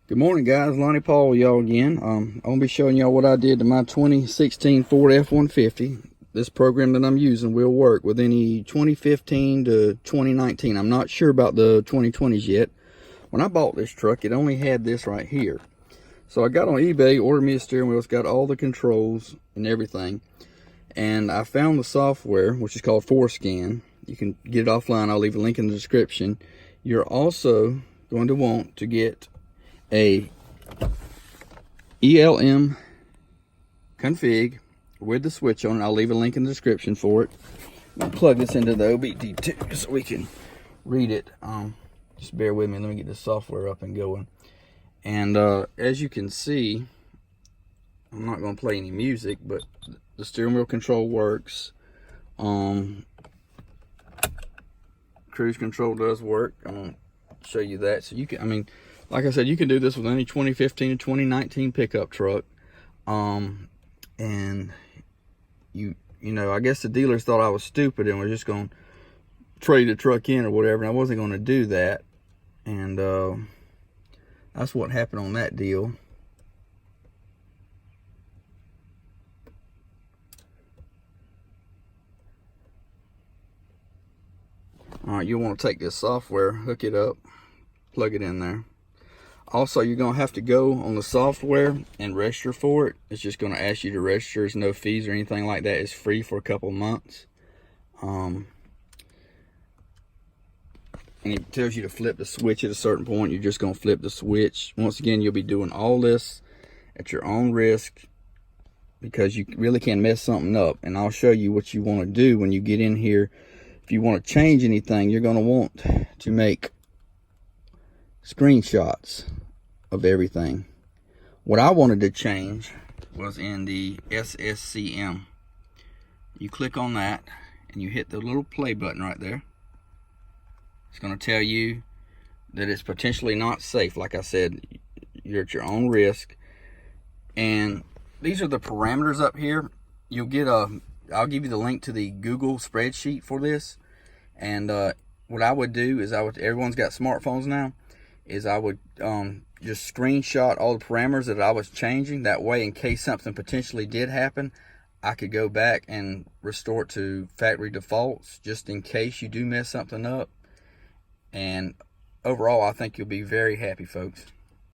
Good morning, guys. Lonnie Paul, y'all again. I'm gonna be showing y'all what I did to my 2016 Ford F-150. This program that I'm using will work with any 2015 to 2019. I'm not sure about the 2020s yet. When I bought this truck, it only had this right here. So I got on eBay, ordered me a steering wheel. It's got all the controls and everything. And I found the software, which is called ForScan. You can get it offline. I'll leave a link in the description. You're also going to want to get a ELM config with the switch on it. I'll leave a link in the description for it. I'll plug this into the OBD2 so we can read it. Just bear with me. Let me get the software up and going. And as you can see, I'm not going to play any music, but the steering wheel control works. Cruise control does work. I'm going to show you that. So you can, like I said, you can do this with any 2015 to 2019 pickup truck. And you know, I guess the dealers thought I was stupid and was just going to trade the truck in or whatever, and I wasn't going to do that. And that's what happened on that deal. All right, you'll want to take this software, hook it up, plug it in there. Also, you're going to have to go on the software and register for it. It's just going to ask you to register. There's no fees or anything like that. It's free for a couple of months. And it tells you to flip the switch at a certain point. You're just going to flip the switch. Once again, you'll be doing all this at your own risk because you really can mess something up. And I'll show you what you want to do when you get in here. If you want to change anything, you're going to want to make screenshots of everything. What I wanted to change was in the SSCM. You click on that and you hit the little play button right there. It's going to tell you that it's potentially not safe. Like I said, you're at your own risk. And these are the parameters up here. You'll get I'll give you the link to the Google spreadsheet for this. And what I would do is everyone's got smartphones now, is I would just screenshot all the parameters that I was changing. That way, in case something potentially did happen, I could go back and restore it to factory defaults, just in case you do mess something up. And overall, I think you'll be very happy, folks.